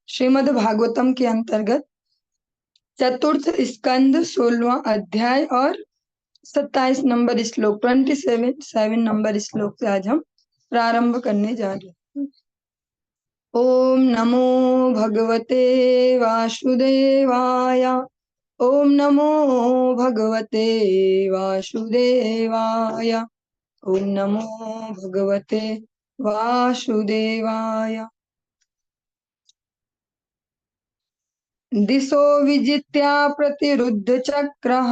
श्रीमद् भागवतम के अंतर्गत चतुर्थ स्कंद 16वां अध्याय और 27 नंबर श्लोक 27 नंबर श्लोक से आज हम प्रारंभ करने जा रहे हैं। ओम नमो भगवते वासुदेवाय। ओम नमो भगवते वासुदेवाय। ओम नमो भगवते वासुदेवाय। दिशो विजित्या प्रतिरुद्ध चक्रः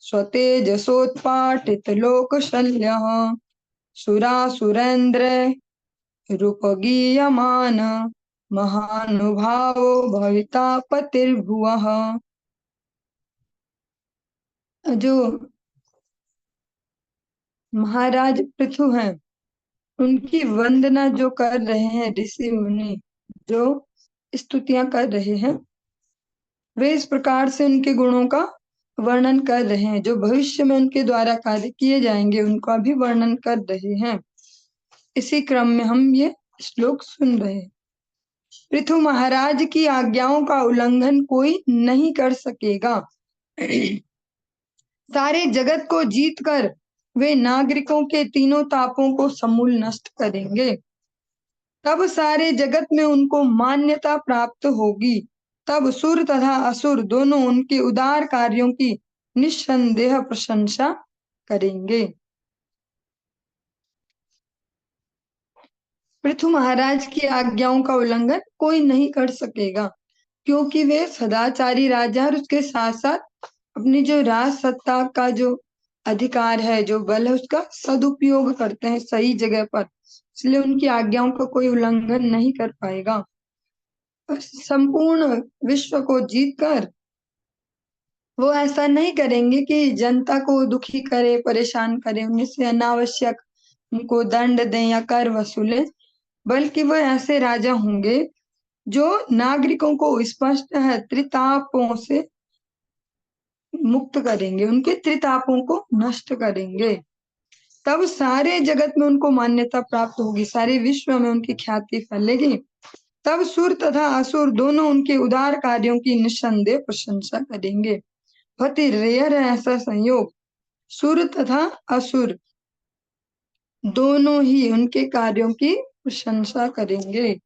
स्वतेजसोत्पाटित लोकशल्यः सुरासुरेन्द्र रूपगीयमान महानुभावो भविता पतिर्भुवः। जो महाराज पृथु हैं उनकी वंदना जो कर रहे हैं ऋषि मुनि, जो स्तुतियां कर रहे हैं, वे इस प्रकार से उनके गुणों का वर्णन कर रहे हैं। जो भविष्य में उनके द्वारा कार्य किए जाएंगे उनका भी वर्णन कर रहे हैं। इसी क्रम में हम ये श्लोक सुन रहे हैं। पृथु महाराज की आज्ञाओं का उल्लंघन कोई नहीं कर सकेगा। सारे जगत को जीतकर वे नागरिकों के तीनों तापों को समूल नष्ट करेंगे। तब सारे जगत में उनको मान्यता प्राप्त होगी। तब सुर तथा असुर दोनों उनके उदार कार्यों की निस्संदेह प्रशंसा करेंगे। पृथु महाराज की आज्ञाओं का उल्लंघन कोई नहीं कर सकेगा, क्योंकि वे सदाचारी राजा और उसके साथ साथ अपनी जो राज सत्ता का जो अधिकार है, जो बल है, उसका सदुपयोग करते हैं सही जगह पर। इसलिए उनकी आज्ञाओं का कोई उल्लंघन नहीं कर पाएगा। संपूर्ण विश्व को जीतकर वो ऐसा नहीं करेंगे कि जनता को दुखी करे, परेशान करे, उन्हें से अनावश्यक उनको दंड दें या कर वसूले, बल्कि वो ऐसे राजा होंगे जो नागरिकों को स्पष्ट है त्रितापों से मुक्त करेंगे, उनके त्रितापों को नष्ट करेंगे। तब सारे जगत में उनको मान्यता प्राप्त होगी, सारे विश्व में उनकी ख्याति फैलेगी। तब सुर तथा असुर दोनों उनके उदार कार्यों की निस्संदेह प्रशंसा करेंगे। बहुत ही रेयर है ऐसा संयोग। सुर तथा असुर दोनों ही उनके कार्यों की प्रशंसा करेंगे।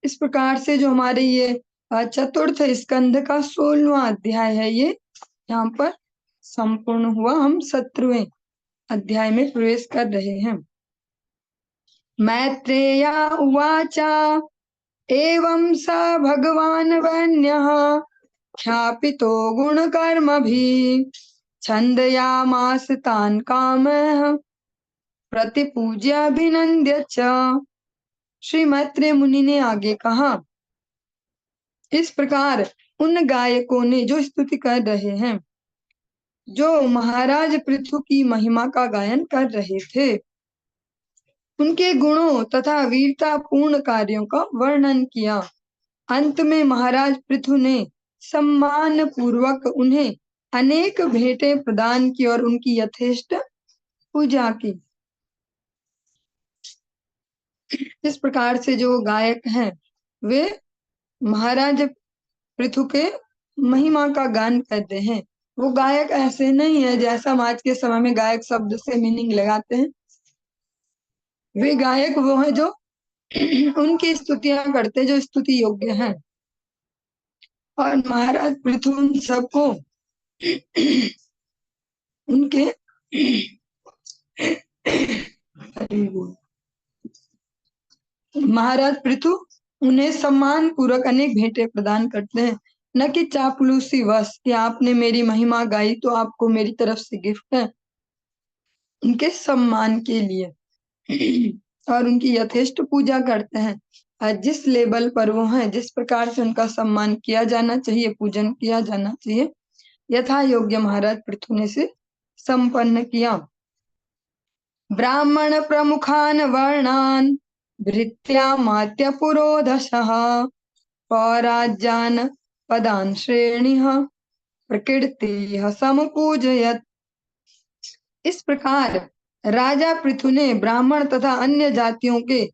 इस प्रकार से जो हमारे ये चतुर्थ स्कंध का 16वां अध्याय है, ये यहाँ पर संपूर्ण हुआ। हम 17वें अध्याय में प्रवेश कर रहे हैं। मैत्रेया उवाच एवं स भगवान वन्यः ख्यापितो गुणकर्मभिः छन्दयामास तान् कामः प्रतिपूज्य अभिनन्द्य च। श्री मैत्रेय मुनि ने आगे कहा, इस प्रकार उन गायकों ने जो स्तुति कर रहे हैं, जो महाराज पृथु की महिमा का गायन कर रहे थे, उनके गुणों तथा वीरता पूर्ण कार्यों का वर्णन किया। अंत में महाराज पृथु ने सम्मान पूर्वक उन्हें अनेक भेंटें प्रदान की और उनकी यथेष्ट पूजा की। इस प्रकार से जो गायक हैं वे महाराज पृथु के महिमा का गान करते हैं। वो गायक ऐसे नहीं है जैसा हम आज के समय में गायक शब्द से मीनिंग लगाते हैं। वे गायक वो है जो उनकी स्तुतियां करते, जो स्तुति योग्य हैं। और महाराज पृथु उन सबको उनके महाराज पृथु उन्हें सम्मान पूर्वक अनेक भेंटें प्रदान करते हैं, न कि चापलूसी वश कि आपने मेरी महिमा गाई तो आपको मेरी तरफ से गिफ्ट है। उनके सम्मान के लिए और उनकी यथेष्ट पूजा करते हैं। और जिस लेवल पर वो हैं, जिस प्रकार से उनका सम्मान किया जाना चाहिए, पूजन किया जाना चाहिए, यथा योग्य महाराज पृथु ने से संपन्न किया। ब्राह्मण प्रमुखान वर्णान भृत्यामात्य पुरोधशः पौराज्यान् पदान् श्रेणिः प्रकृतिः समपूजयत्। इस प्रकार राजा पृथु ने ब्राह्मण तथा अन्य जातियों के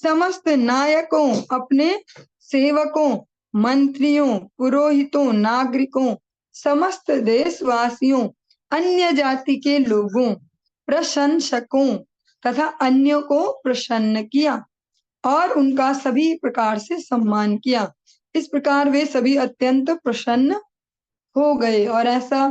समस्त नायकों, अपने सेवकों, मंत्रियों, पुरोहितों, नागरिकों, समस्त देशवासियों, अन्य जाति के लोगों, प्रशंसकों तथा अन्यों को प्रसन्न किया और उनका सभी प्रकार से सम्मान किया। इस प्रकार वे सभी अत्यंत प्रसन्न हो गए। और ऐसा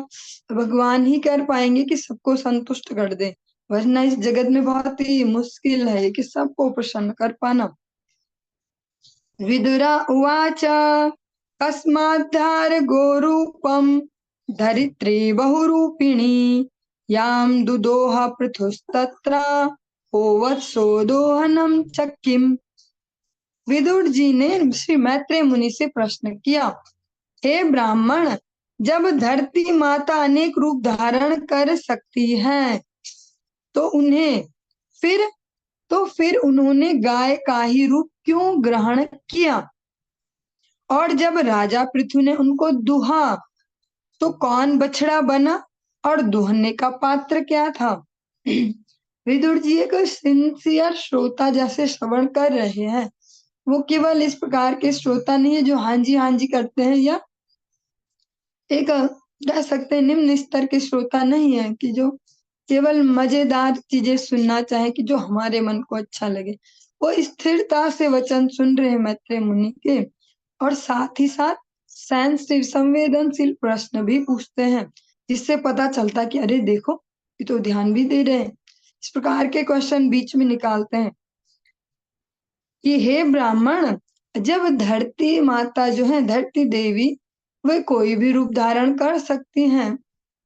भगवान ही कर पाएंगे कि सबको संतुष्ट कर दे, वरना इस जगत में बहुत ही मुश्किल है कि सबको प्रसन्न कर पाना। विदुरा उवाच कस्माद्धार गोरूपम धरित्री बहुरूपिणी याम दुदोह पृथुस्तत्र होवत्सो दोहनम चक्किम। विदुर जी ने श्री मैत्रेय मुनि से प्रश्न किया, हे ब्राह्मण, जब धरती माता अनेक रूप धारण कर सकती है तो फिर उन्होंने गाय का ही रूप क्यों ग्रहण किया? और जब राजा पृथु ने उनको दुहा तो कौन बछड़ा बना और दुहने का पात्र क्या था? विदुर जी एक सिंसियर श्रोता जैसे श्रवण कर रहे हैं। वो केवल इस प्रकार के श्रोता नहीं है जो हाँ जी करते हैं, या एक कह सकते हैं निम्न स्तर के श्रोता नहीं है कि जो केवल मजेदार चीजें सुनना चाहे कि जो हमारे मन को अच्छा लगे। वो स्थिरता से वचन सुन रहे मैत्रेय मुनि के, और साथ ही साथ सेंसिटिव संवेदनशील प्रश्न भी पूछते हैं, जिससे पता चलता कि अरे देखो ये तो ध्यान भी दे रहे हैं। इस प्रकार के क्वेश्चन बीच में निकालते हैं कि हे ब्राह्मण, जब धरती माता जो है, धरती देवी, वे कोई भी रूप धारण कर सकती हैं,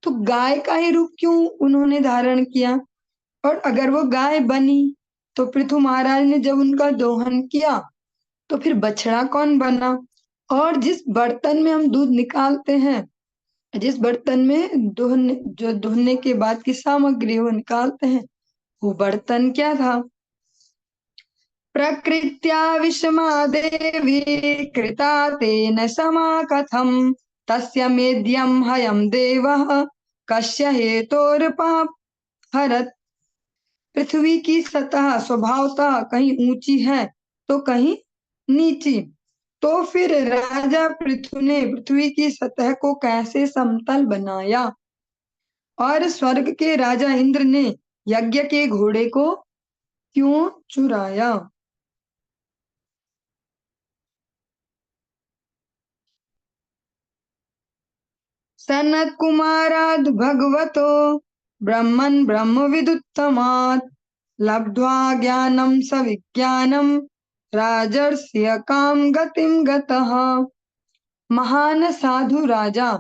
तो गाय का ही रूप क्यों उन्होंने धारण किया? और अगर वो गाय बनी तो पृथु महाराज ने जब उनका दोहन किया तो फिर बछड़ा कौन बना? और जिस बर्तन में हम दूध निकालते हैं, जिस बर्तन में धोने के बाद की सामग्री वो निकालते हैं, वो बर्तन क्या था? प्रकृत्या विषमा देवी कृता तेन समा कथम तस्य मेद्यम हयम देवः कस्य हेतोर्पाप हरत। पृथ्वी की सतह स्वभावतः कहीं ऊंची है तो कहीं नीची, तो फिर राजा पृथु ने पृथ्वी की सतह को कैसे समतल बनाया? और स्वर्ग के राजा इंद्र ने यज्ञ के घोड़े को क्यों चुराया? सनत कुमाराद भगवतो ब्रह्मन् ब्रह्मविदुत्तमात् लब्ध्वा ज्ञानं सविज्ञानं राजर्षय काम गतिं गतः। महान साधु राजा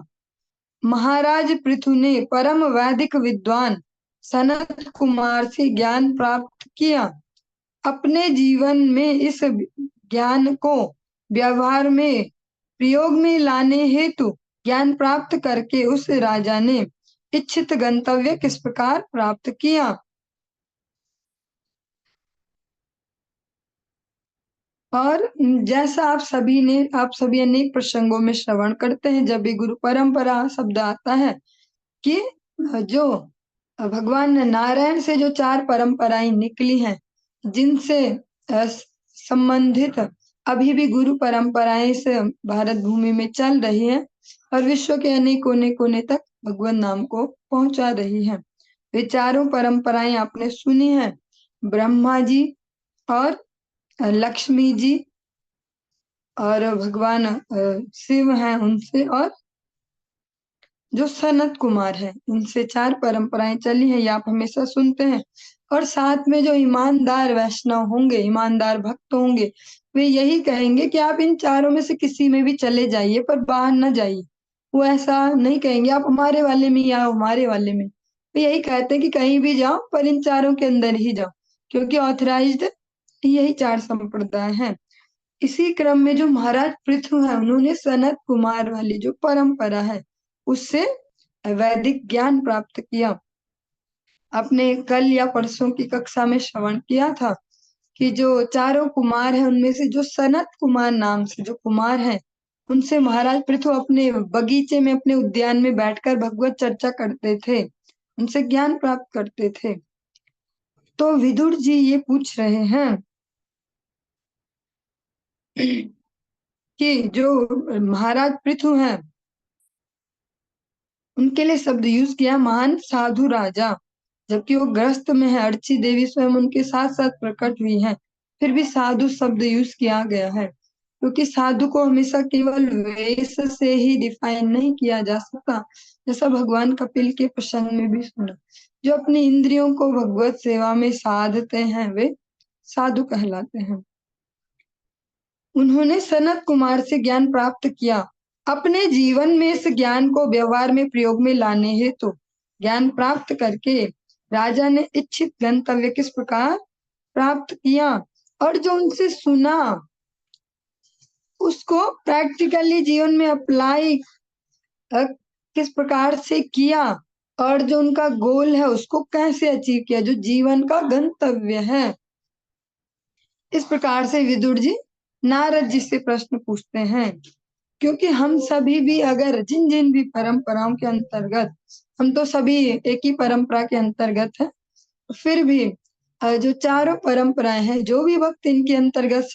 महाराज पृथु ने परम वैदिक विद्वान सनत कुमार से ज्ञान प्राप्त किया। अपने जीवन में इस ज्ञान को व्यवहार में प्रयोग में लाने हेतु ज्ञान प्राप्त करके उस राजा ने इच्छित गंतव्य किस प्रकार प्राप्त किया? और जैसा आप सभी अनेक प्रसंगों में श्रवण करते हैं, जब भी गुरु परंपरा शब्द आता है कि जो भगवान नारायण से जो 4 परंपराएं निकली हैं, जिनसे संबंधित अभी भी गुरु परंपराएं से भारत भूमि में चल रही है और विश्व के अनेक कोने कोने तक भगवान नाम को पहुंचा रही है। वे चारों परंपराएं आपने सुनी है, ब्रह्मा जी और लक्ष्मी जी और भगवान शिव हैं उनसे, और जो सनत कुमार है, इनसे 4 परंपराएं चली हैं, ये आप हमेशा सुनते हैं। और साथ में जो ईमानदार वैष्णव होंगे, ईमानदार भक्त होंगे, वे यही कहेंगे कि आप इन चारों में से किसी में भी चले जाइए पर बाहर न जाइए। वो ऐसा नहीं कहेंगे आप हमारे वाले में या हमारे वाले में, वे यही कहते हैं कि कहीं भी जाओ पर इन चारों के अंदर ही जाओ, क्योंकि ऑथराइज्ड यही 4 संप्रदाय हैं। इसी क्रम में जो महाराज पृथु है, उन्होंने सनत कुमार वाली जो परंपरा है उससे वैदिक ज्ञान प्राप्त किया। आपने कल या परसों की कक्षा में श्रवण किया था कि जो चारों कुमार हैं उनमें से जो सनत कुमार नाम से जो कुमार हैं, उनसे महाराज पृथु अपने बगीचे में, अपने उद्यान में बैठकर भगवत चर्चा करते थे, उनसे ज्ञान प्राप्त करते थे। तो विदुर जी ये पूछ रहे हैं कि जो महाराज पृथु हैं उनके लिए शब्द यूज किया महान साधु राजा, जबकि वो ग्रस्त में है। अर्ची देवी स्वयं उनके साथ साथ प्रकट हुई हैं, फिर भी साधु शब्द यूज किया गया है, क्योंकि साधु को हमेशा केवल वेश से ही डिफाइन नहीं किया जा सकता। जैसा भगवान कपिल के प्रसंग में भी सुना, जो अपनी इंद्रियों को भगवत सेवा में साधते हैं वे साधु कहलाते हैं। उन्होंने सनत कुमार से ज्ञान प्राप्त किया। अपने जीवन में इस ज्ञान को व्यवहार में प्रयोग में लाने हेतु ज्ञान प्राप्त करके राजा ने इच्छित गंतव्य किस प्रकार प्राप्त किया, और जो उनसे सुना उसको प्रैक्टिकली जीवन में अप्लाई किस प्रकार से किया, और जो उनका गोल है उसको कैसे अचीव किया, जो जीवन का गंतव्य है। इस प्रकार से विदुर जी नारद जी से प्रश्न पूछते हैं, क्योंकि हम सभी भी अगर जिन जिन भी परंपराओं के अंतर्गत, हम तो सभी एक ही परंपरा के अंतर्गत है, फिर भी जो चारों परंपराएं हैं, जो भी भक्त इनके अंतर्गत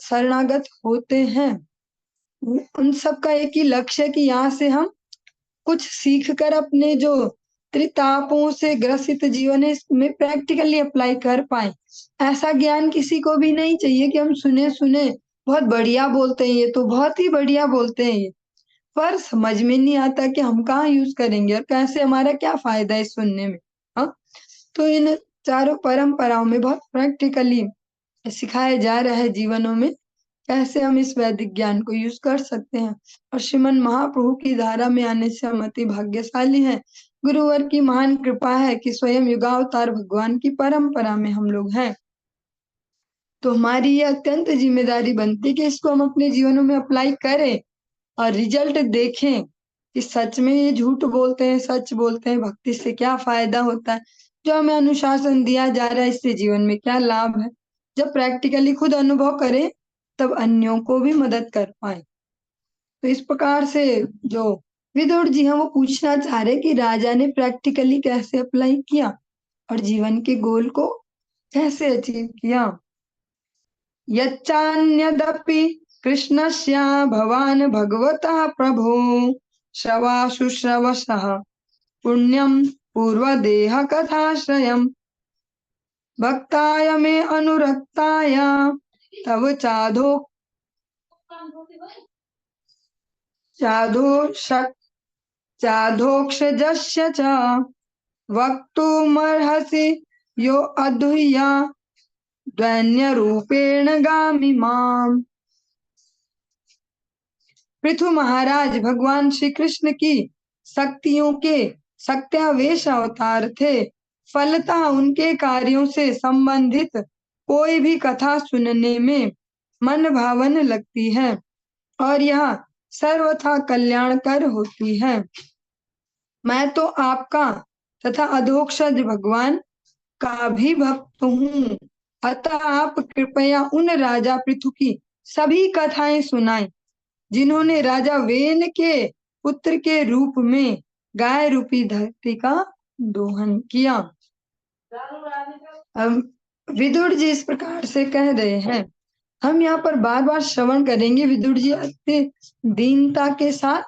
शरणागत होते हैं, उन सब का एक ही लक्ष्य है कि यहाँ से हम कुछ सीख कर अपने जो त्रितापों से ग्रसित जीवन है इसमें प्रैक्टिकली अप्लाई कर पाए। ऐसा ज्ञान किसी को भी नहीं चाहिए कि हम सुने सुने बहुत बढ़िया बोलते हैं, ये तो बहुत ही बढ़िया बोलते हैं ये, पर समझ में नहीं आता कि हम कहाँ यूज करेंगे और कैसे, हमारा क्या फायदा है सुनने में। हाँ, तो इन चारों परंपराओं में बहुत प्रैक्टिकली सिखाया जा रहा है जीवनों में कैसे हम इस वैदिक ज्ञान को यूज कर सकते हैं। और श्रीमन महाप्रभु की धारा में आने से हम अति भाग्यशाली हैं। गुरुवर की महान कृपा है कि स्वयं युगावतार भगवान की परंपरा में हम लोग हैं। तो हमारी ये अत्यंत जिम्मेदारी बनती है कि इसको हम अपने जीवनों में अप्लाई करें और रिजल्ट देखें कि सच में ये झूठ बोलते हैं, सच बोलते हैं, भक्ति से क्या फायदा होता है, जो हमें अनुशासन दिया जा रहा है इससे जीवन में क्या लाभ है। जब प्रैक्टिकली खुद अनुभव करें तब अन्यों को भी मदद कर पाए। तो इस प्रकार से जो विदुर जी हैं वो पूछना चाह रहे कि राजा ने प्रैक्टिकली कैसे अप्लाई किया और जीवन के गोल को कैसे अचीव किया। यच्चान्यदपि कृष्णस्य भवान् भगवतः प्रभो श्रवाशुश्रवसः पुण्यं पूर्वदेह कथाश्रयम् भक्ताय मे अनुरक्ताय तव चाधोक्षजस्य च वक्तुमर्हसि यो अधुया दैन्यरूपेण गामि माम्। पृथु महाराज भगवान श्री कृष्ण की शक्तियों के सत्यावेश अवतार थे। फलतः उनके कार्यों से संबंधित कोई भी कथा सुनने में मन भावन लगती है और यह सर्वथा कल्याणकर होती है। मैं तो आपका तथा अधोक्षज भगवान का भी भक्त हूँ, अतः आप कृपया उन राजा पृथु की सभी कथाएं सुनाएं जिन्होंने राजा वेन के पुत्र के रूप में गाय रूपी धरती का दोहन किया। अब विदुर जी इस प्रकार से कह रहे हैं, हम यहाँ पर बार बार श्रवण करेंगे विदुर जी अति दीनता के साथ,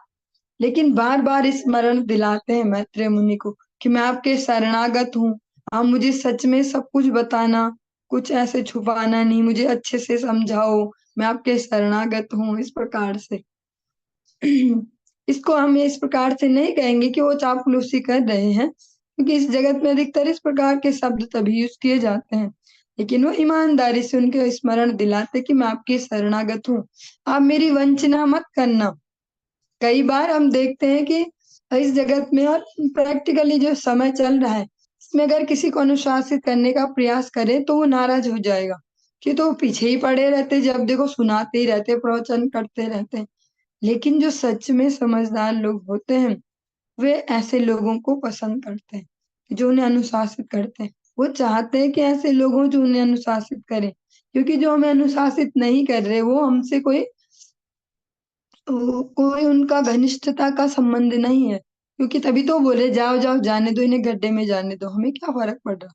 लेकिन बार बार स्मरण दिलाते हैं मैत्रेय मुनि को कि मैं आपके शरणागत हूँ, आप मुझे सच में सब कुछ बताना, कुछ ऐसे छुपाना नहीं, मुझे अच्छे से समझाओ, मैं आपके शरणागत हूँ। इस प्रकार से इसको हम इस प्रकार से नहीं कहेंगे कि वो चापलूसी कर रहे हैं, क्योंकि इस जगत में अधिकतर इस प्रकार के शब्द तभी यूज किए जाते हैं, लेकिन वो ईमानदारी से उनके स्मरण दिलाते कि मैं आपकी शरणागत हूँ, आप मेरी वंचना मत करना। कई बार हम देखते हैं कि इस जगत में और प्रैक्टिकली जो समय चल रहा है इसमें अगर किसी को अनुशासित करने का प्रयास करे तो वो नाराज हो जाएगा कि तो पीछे ही पड़े रहते, जब देखो सुनाते ही रहते, प्रवचन करते रहते हैं। लेकिन जो सच में समझदार लोग होते हैं वे ऐसे लोगों को पसंद करते हैं जो उन्हें अनुशासित करते हैं। वो चाहते हैं कि ऐसे लोग हों जो उन्हें अनुशासित करें, क्योंकि जो हमें अनुशासित नहीं कर रहे वो हमसे कोई उनका घनिष्ठता का संबंध नहीं है, क्योंकि तभी तो बोले जाओ जाओ जाने दो इन्हें, गड्ढे में जाने दो, हमें क्या फर्क पड़ रहा।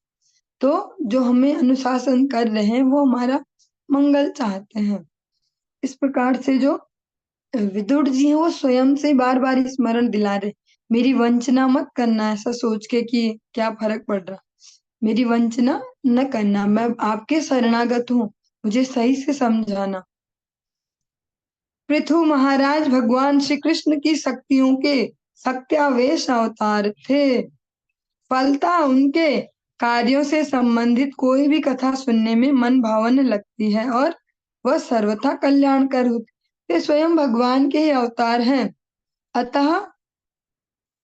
तो जो हमें अनुशासन कर रहे हैं वो हमारा मंगल चाहते हैं। इस प्रकार से जो विदुर जी हैं वो स्वयं से बार बार स्मरण दिला रहे, मेरी वंचना मत करना ऐसा सोच के कि क्या फर्क पड़ रहा, मेरी वंचना न करना, मैं आपके शरणागत हूँ, मुझे सही से समझाना। पृथु महाराज भगवान श्री कृष्ण की शक्तियों के सत्यावेश अवतार थे। फलता उनके कार्यों से संबंधित कोई भी कथा सुनने में मन भावन लगती है और वह सर्वथा कल्याणकर होती। वे स्वयं भगवान के ही अवतार हैं, अतः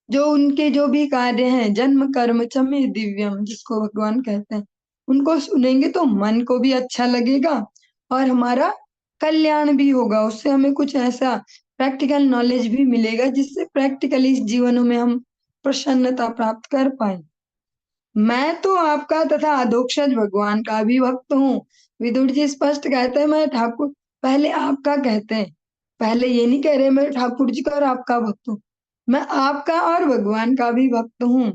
जो उनके जो भी कार्य हैं जन्म कर्म च मे दिव्यम, जिसको भगवान कहते हैं, उनको सुनेंगे तो मन को भी अच्छा लगेगा और हमारा कल्याण भी होगा। उससे हमें कुछ ऐसा प्रैक्टिकल नॉलेज भी मिलेगा जिससे प्रैक्टिकली जीवनों में हम प्रसन्नता प्राप्त कर पाए। मैं तो आपका तथा अधोक्षज भगवान का भी भक्त हूँ। विदुर जी स्पष्ट कहते हैं मैं ठाकुर, पहले आपका कहते हैं, पहले ये नहीं कह रहे मैं ठाकुर जी का और आपका भक्त हूँ, मैं आपका और भगवान का भी भक्त हूँ।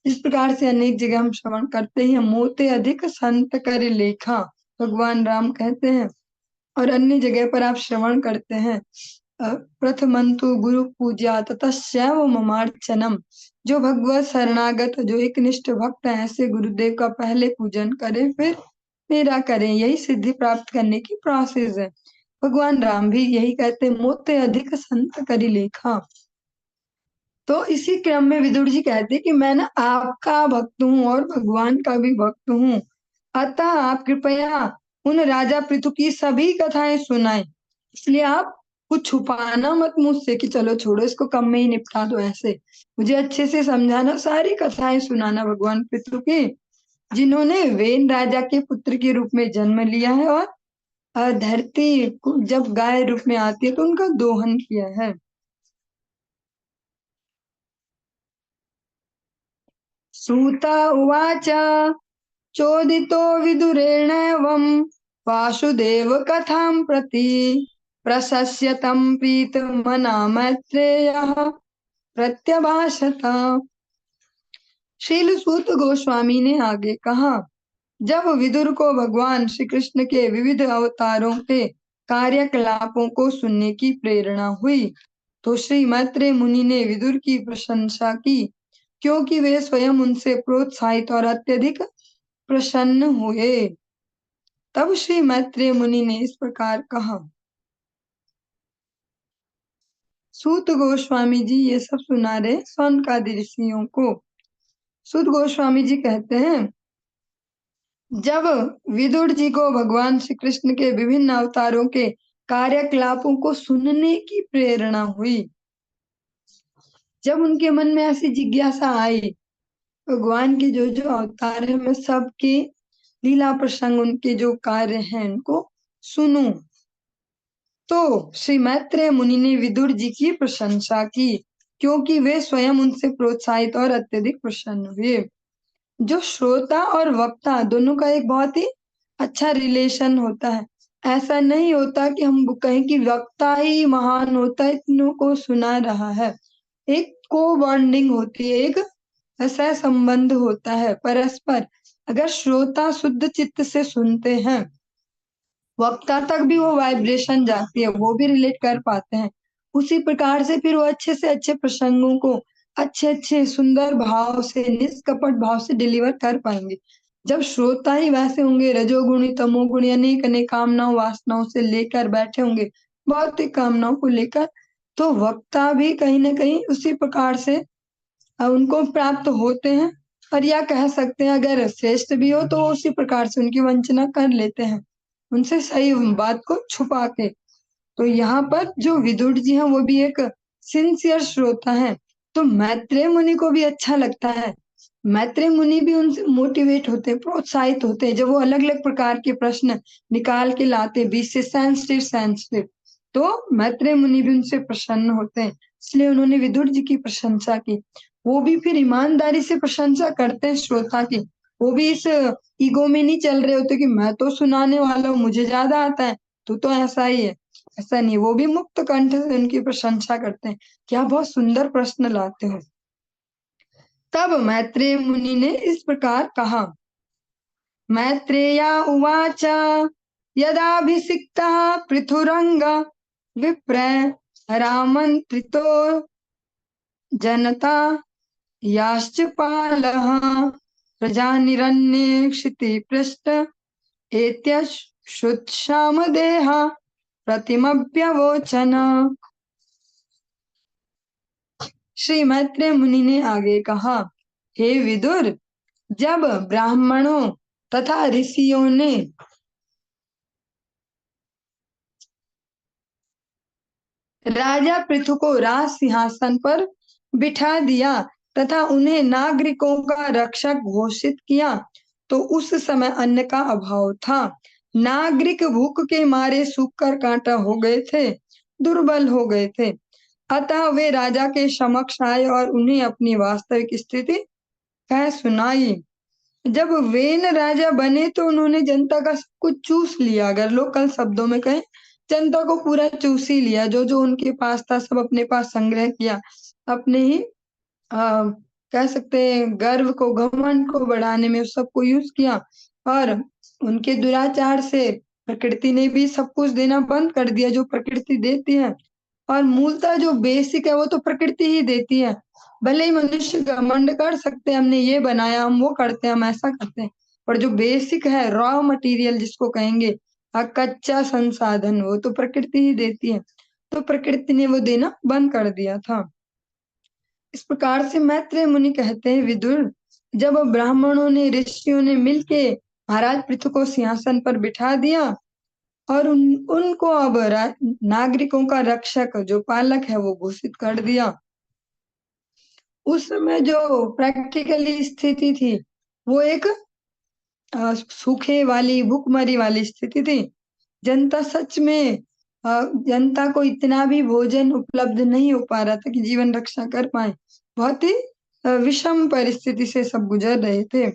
इस प्रकार से अनेक जगह हम श्रवण करते हैं, मोते अधिक संत कर लेखा, भगवान राम कहते हैं। और अन्य जगह पर आप श्रवण करते हैं, प्रथमंतु गुरु पूजा ततश्चैव ममार्चनम, जो भगवत शरणागत जो एक निष्ठ भक्त है ऐसे गुरुदेव का पहले पूजन करें फिर मेरा करें, यही सिद्धि प्राप्त करने की प्रोसेस है। भगवान राम भी यही कहते हैं, मोते अधिक संत करी लेखा। तो इसी क्रम में विदुर जी कहते हैं कि मैं ना आपका भक्त हूँ और भगवान का भी भक्त हूँ, अतः आप कृपया उन राजा पृथु की सभी कथाएं सुनाएं। इसलिए आप कुछ छुपाना मत मुझसे कि चलो छोड़ो इसको कम में ही निपटा दो, ऐसे मुझे अच्छे से समझाना, सारी कथाएं सुनाना भगवान पृथु की, जिन्होंने वेन राजा के पुत्र के रूप में जन्म लिया है और धरती जब गाय रूप में आती है तो उनका दोहन किया है। सूत उवाच चोदितो विदुरेणैवं वासुदेव कथां प्रति प्रशस्य तं प्रीतमना मैत्रेयः प्रत्यभाषत। श्रील सूत गोस्वामी ने आगे कहा, जब विदुर को भगवान श्री कृष्ण के विविध अवतारों के कार्यकलापों को सुनने की प्रेरणा हुई तो श्री मैत्रेय मुनि ने विदुर की प्रशंसा की, क्योंकि वे स्वयं उनसे प्रोत्साहित और अत्यधिक प्रसन्न हुए। तब श्री मैत्रेय मुनि ने इस प्रकार कहा, सूत गोस्वामी जी ये सब सुना रहे सौनकादि ऋषियों को। सूत गोस्वामी जी कहते हैं, जब विदुर जी को भगवान श्री कृष्ण के विभिन्न अवतारों के कार्यकलापों को सुनने की प्रेरणा हुई, जब उनके मन में ऐसी जिज्ञासा आई भगवान के जो जो अवतार है मैं सबके लीला प्रसंग उनके जो कार्य हैं उनको सुनूं, तो श्री मैत्रेय मुनि ने विदुर जी की प्रशंसा की, क्योंकि वे स्वयं उनसे प्रोत्साहित और अत्यधिक प्रसन्न हुए। जो श्रोता और वक्ता दोनों का एक बहुत ही अच्छा रिलेशन होता है। ऐसा नहीं होता कि हम कहें कि वक्ता ही महान होता है, इतनों को सुना रहा है। एक को बॉन्डिंग होती है, एक ऐसा संबंध होता है परस्पर। अगर श्रोता शुद्ध चित्त से सुनते हैं, वक्ता तक भी वो वाइब्रेशन जाती है, वो भी रिलेट कर पाते हैं। उसी प्रकार से फिर वो अच्छे से अच्छे प्रसंगों को अच्छे अच्छे सुंदर भाव से निष्कपट भाव से डिलीवर कर पाएंगे। जब श्रोता ही वैसे होंगे, रजोगुणी तमोगुणी अनेक अनेक कामनाओं वासनाओं से लेकर बैठे होंगे, भौतिक कामनाओं को लेकर, तो वक्ता भी कहीं ना कहीं उसी प्रकार से उनको प्राप्त होते हैं। और या कह सकते हैं अगर श्रेष्ठ भी हो तो उसी प्रकार से उनकी वंचना कर लेते हैं, उनसे सही बात को छुपा के। तो यहाँ पर जो विदुर जी हैं वो भी एक सिंसियर श्रोता है, तो मैत्रेय मुनि को भी अच्छा लगता है। मैत्रेय मुनि भी उनसे मोटिवेट होते हैं, प्रोत्साहित होते हैं, जब वो अलग अलग प्रकार के प्रश्न निकाल के लाते बीच से सेंसिटिव सेंसिटिव, तो मैत्रेय मुनि भी उनसे प्रसन्न होते हैं, इसलिए उन्होंने विदुर जी की प्रशंसा की। वो भी फिर ईमानदारी से प्रशंसा करते हैं श्रोता की, वो भी इस ईगो में नहीं चल रहे होते कि मैं तो सुनाने वाला हूँ, मुझे ज्यादा आता है, तू तो ऐसा ही है, ऐसा नहीं। वो भी मुक्त कंठ से उनकी प्रशंसा करते हैं, क्या बहुत सुंदर प्रश्न लाते हो। तब मैत्रेय मुनि ने इस प्रकार कहा, मैत्रेया उवाच यदाभिषिक्तः पृथुरंग विप्र रामन्त्रितो जनता याश्च पालः प्रजानिरन्ये क्षितिपृष्ठ एत्यश्रुतश्यामदेहा प्रतिमभ्यवोचन। श्री मैत्रेय मुनि ने आगे कहा, हे विदुर, जब ब्राह्मणों तथा ऋषियों ने राजा पृथु को राज सिंहासन पर बिठा दिया तथा उन्हें नागरिकों का रक्षक घोषित किया, तो उस समय अन्न का अभाव था। नागरिक भूख के मारे सूखकर कांटा हो गए थे, दुर्बल हो गए थे। अतः वे राजा के समक्ष आए और उन्हें अपनी वास्तविक स्थिति कह सुनाई। जब वेन राजा बने तो उन्होंने जनता का सब कुछ चूस लिया। अगर लोकल शब्दों में कहें, जनता को पूरा चूस ही लिया। जो जो उनके पास था सब अपने पास संग्रह किया। अपने ही कह सकते हैं गर्व को, घमंड को बढ़ाने में सबको यूज किया। और उनके दुराचार से प्रकृति ने भी सब कुछ देना बंद कर दिया जो प्रकृति देती है। और मूलतः जो बेसिक है वो तो प्रकृति ही देती है। भले ही मनुष्य घमंड कर सकते हैं, हमने ये बनाया, हम वो करते हैं, हम ऐसा करते हैं, पर जो बेसिक है, रॉ मटेरियल जिसको कहेंगे, कच्चा संसाधन, वो तो प्रकृति ही देती है। तो प्रकृति ने वो देना बंद कर दिया था। इस प्रकार से मैत्रेय मुनि कहते हैं, विदुर, जब ब्राह्मणों ने, ऋषियों ने मिलके महाराज पृथु को सिंहासन पर बिठा दिया और उनको अब नागरिकों का रक्षक, जो पालक है, वो घोषित कर दिया। उस समय जो प्रैक्टिकली स्थिति थी वो एक सूखे वाली, भूखमरी वाली स्थिति थी। जनता सच में जनता को इतना भी भोजन उपलब्ध नहीं हो पा रहा था कि जीवन रक्षा कर पाए। बहुत ही विषम परिस्थिति से सब गुजर रहे थे।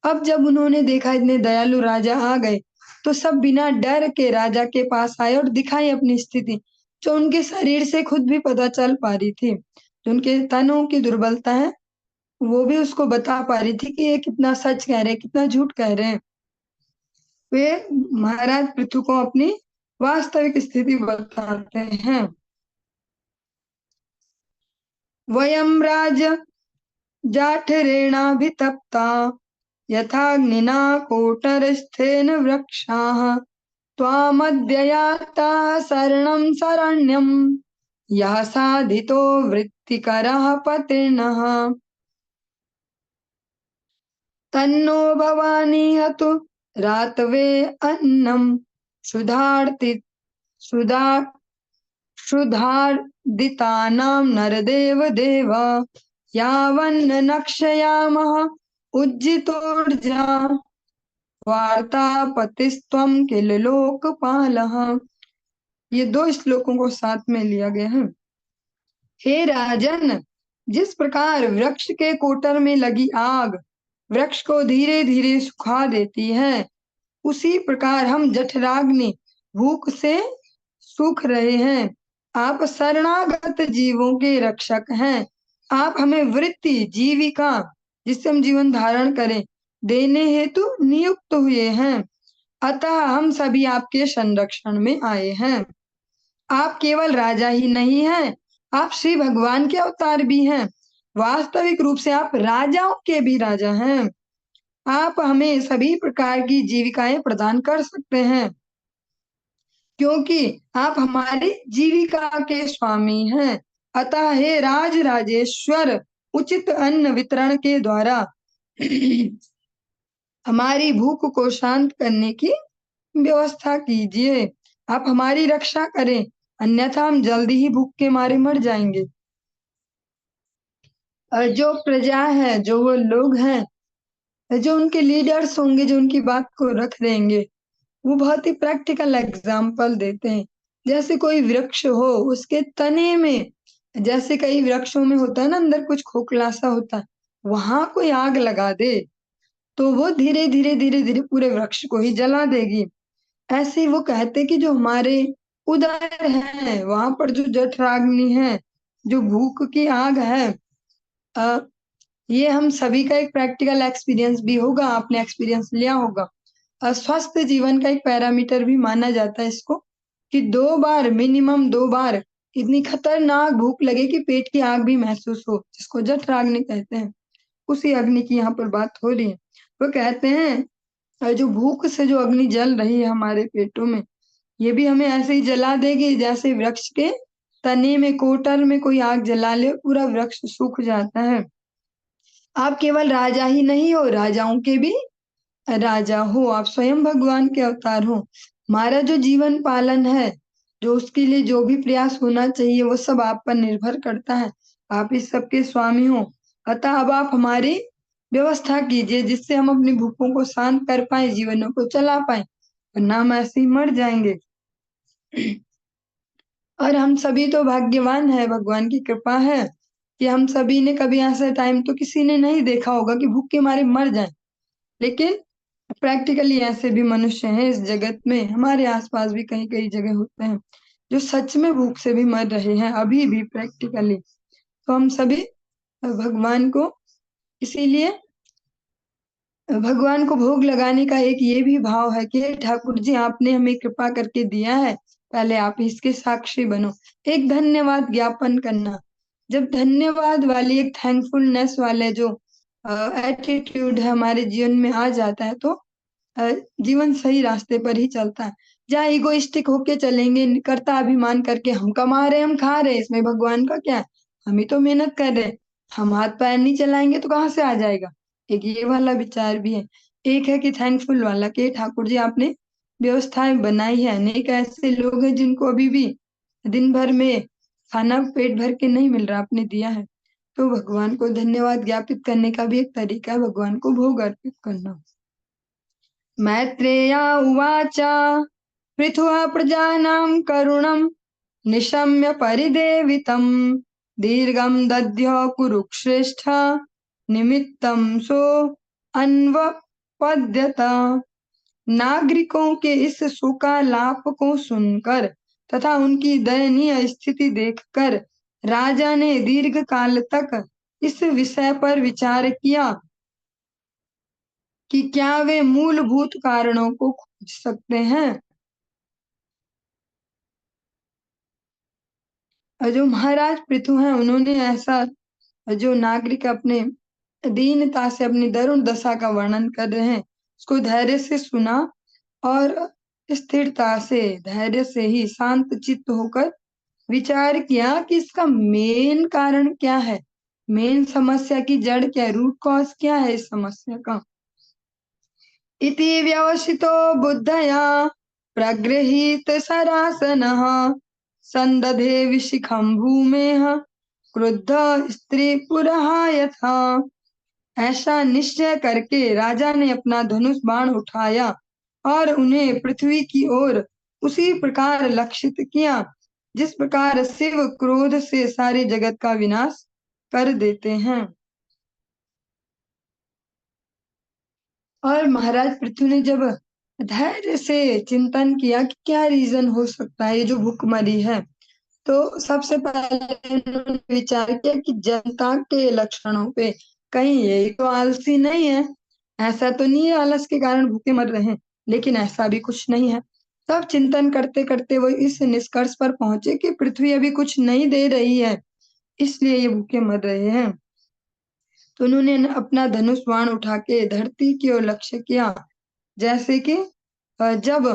अब जब उन्होंने देखा इतने दयालु राजा आ गए, तो सब बिना डर के राजा के पास आए और दिखाई अपनी स्थिति, जो उनके शरीर से खुद भी पता चल पा रही थी। जो उनके तनों की दुर्बलता है वो भी उसको बता पा रही थी कि ये कितना सच कह रहे हैं, कितना झूठ कह रहे हैं। वे महाराज पृथु को अपनी वास्तविक स्थिति बताते हैं। वयम राज जाठरेणाभितप्ता यथाग्निना कोटरस्थेन वृक्षाः त्वामद्य याताः शरणं शरण्यं यः साधितो वृत्तिकरः पतिर्नः तन्नो भवानी हतु रातवे अन्नं सुधा क्षुधार्दितानां नरदेव देव यावन्न नक्षयामः उज्जितोर्जा वार्तापतिस्त्वं किल लोकपालः। ये 2 श्लोकों को साथ में लिया गया है। हे राजन, जिस प्रकार वृक्ष के कोटर में लगी आग वृक्ष को धीरे धीरे सुखा देती है, उसी प्रकार हम जठराग्नि भूख से सूख रहे हैं। आप शरणागत जीवों के रक्षक हैं। आप हमें वृत्ति, जीविका, जिससे हम जीवन धारण करें, देने हेतु नियुक्त हुए हैं। अतः हम सभी आपके संरक्षण में आए हैं। आप केवल राजा ही नहीं हैं, आप श्री भगवान के अवतार भी हैं। वास्तविक रूप से आप राजाओं के भी राजा हैं। आप हमें सभी प्रकार की जीविकाएं प्रदान कर सकते हैं, क्योंकि आप हमारी जीविका के स्वामी हैं। अतः हे राज राजेश्वर, उचित अन्न वितरण के द्वारा हमारी भूख को शांत करने की व्यवस्था कीजिए। आप हमारी रक्षा करें, अन्यथा हम जल्दी ही भूख के मारे मर जाएंगे। और जो प्रजा है, जो वो लोग हैं, जो उनके लीडर्स होंगे, जो उनकी बात को रख देंगे, वो बहुत ही प्रैक्टिकल एग्जाम्पल देते हैं। जैसे कोई वृक्ष हो, उसके तने में, जैसे कई वृक्षों में होता है ना, अंदर कुछ खोखला सा होता है, वहां कोई आग लगा दे तो वो धीरे धीरे धीरे धीरे पूरे वृक्ष को ही जला देगी। ऐसे ही वो कहते कि जो हमारे उदर है, वहां पर जो जठराग्नि है, जो भूख की आग है, ये हम सभी का एक प्रैक्टिकल एक्सपीरियंस भी होगा, आपने एक्सपीरियंस लिया होगा। स्वस्थ जीवन का एक पैरामीटर भी माना जाता है इसको, कि 2 बार, मिनिमम 2 बार इतनी खतरनाक भूख लगे कि पेट की आग भी महसूस हो, जिसको जठराग्नि कहते हैं। उसी अग्नि की यहाँ पर बात हो रही है। वो कहते हैं जो भूख से जो अग्नि जल रही है हमारे पेटों में, ये भी हमें ऐसे ही जला देगी जैसे वृक्ष के तने में, कोटर में कोई आग जला ले, पूरा वृक्ष सूख जाता है। आप केवल राजा ही नहीं हो, राजाओं के भी राजा हो, आप स्वयं भगवान के अवतार हो। हमारा जो जीवन पालन है, जो उसके लिए जो भी प्रयास होना चाहिए, वो सब आप पर निर्भर करता है। आप इस सब के स्वामी हो। अतः अब आप हमारी व्यवस्था कीजिए, जिससे हम अपनी भूखों को शांत कर पाए, जीवनों को चला पाए, वरना हम ऐसे ही मर जाएंगे। और हम सभी तो भाग्यवान है, भगवान की कृपा है कि हम सभी ने कभी ऐसा टाइम तो किसी ने नहीं देखा होगा कि भूख के मारे मर जाए। लेकिन प्रैक्टिकली ऐसे भी मनुष्य हैं इस जगत में, हमारे आसपास भी कई कई जगह होते हैं, जो सच में भूख से भी मर रहे हैं अभी भी प्रैक्टिकली। तो हम सभी भगवान को, इसीलिए भगवान को भोग लगाने का एक ये भी भाव है कि हे ठाकुर जी, आपने हमें कृपा करके दिया है, पहले आप इसके साक्षी बनो। एक धन्यवाद ज्ञापन करना, जब धन्यवाद वाली एक थैंकफुलनेस वाले जो एटीट्यूड है हमारे जीवन में आ जाता है, तो जीवन सही रास्ते पर ही चलता है। जहाँ इगोइस्टिक होके चलेंगे, कर्ता अभिमान करके, हम कमा रहे, हम खा रहे, इसमें भगवान का क्या है, हम ही तो मेहनत कर रहे हैं, हम हाथ पैर नहीं चलाएंगे तो कहाँ से आ जाएगा। एक ये वाला विचार भी है। एक है कि थैंकफुल वाला, कि ठाकुर जी आपने व्यवस्थाएं बनाई है। अनेक ऐसे लोग हैं जिनको अभी भी दिन भर में खाना पेट भर के नहीं मिल रहा, आपने दिया है। तो भगवान को धन्यवाद ज्ञापित करने का भी एक तरीका है, भगवान को भोग अर्पित करना। मैत्रेया उवाच पृथुः प्रजानां करुणं निशम्य परिदेवितं दीर्घं दद्यो कुरुश्रेष्ठ निमित्तं सो अन्वपद्यत। नागरिकों के इस शोकालाप को सुनकर तथा उनकी दयनीय स्थिति देखकर राजा ने दीर्घ काल तक इस विषय पर विचार किया कि क्या वे मूलभूत कारणों को खोज सकते हैं। और जो महाराज पृथु हैं, उन्होंने ऐसा, जो नागरिक अपने दीनता से अपनी दरुण दशा का वर्णन कर रहे हैं, उसको धैर्य से सुना और स्थिरता से, धैर्य से ही शांत चित्त होकर विचार किया कि इसका मेन कारण क्या है, मेन समस्या की जड़ क्या है, रूट कॉज क्या है इस समस्या का। इति व्यवसितो बुद्धया प्रगृहीत सरासनः संदधे विशिखं भूमेः क्रुद्ध स्त्री पुरः यथा। ऐसा निश्चय करके राजा ने अपना धनुष बाण उठाया और उन्हें पृथ्वी की ओर उसी प्रकार लक्षित किया जिस प्रकार शिव क्रोध से सारे जगत का विनाश कर देते हैं। और महाराज पृथ्वी ने जब धैर्य से चिंतन किया कि क्या रीजन हो सकता है ये जो भूखमरी है, तो सबसे पहले उन्होंने विचार किया कि जनता के लक्षणों पे कहीं यही तो आलसी नहीं है, ऐसा तो नहीं है आलस के कारण भूखे मर रहे हैं, लेकिन ऐसा भी कुछ नहीं है। तब चिंतन करते करते वो इस निष्कर्ष पर पहुंचे कि पृथ्वी अभी कुछ नहीं दे रही है, इसलिए ये भूखे मर रहे हैं। तो उन्होंने अपना धनुष बाण उठा के धरती की ओर लक्ष्य किया, जैसे कि जब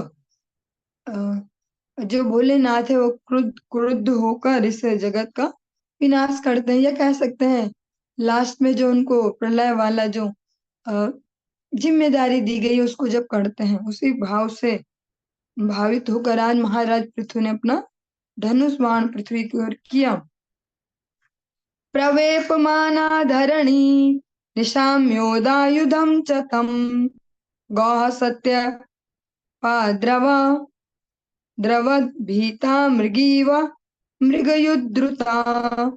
जो भोलेनाथ है वो क्रुद्ध क्रुद्ध होकर इस जगत का विनाश करते हैं, या कह सकते हैं लास्ट में जो उनको प्रलय वाला जो अ, जिम्मेदारी दी गई है उसको जब करते हैं, उसी भाव से भावित होकर आज महाराज पृथु ने अपना धनुष बाण पृथ्वी की ओर किया। प्रवेपमाना धरणी निशाम्योदायुधं च तं गौः सत्य पाद्रव द्रवद्भीता मृगीव मृगयुद्रुता।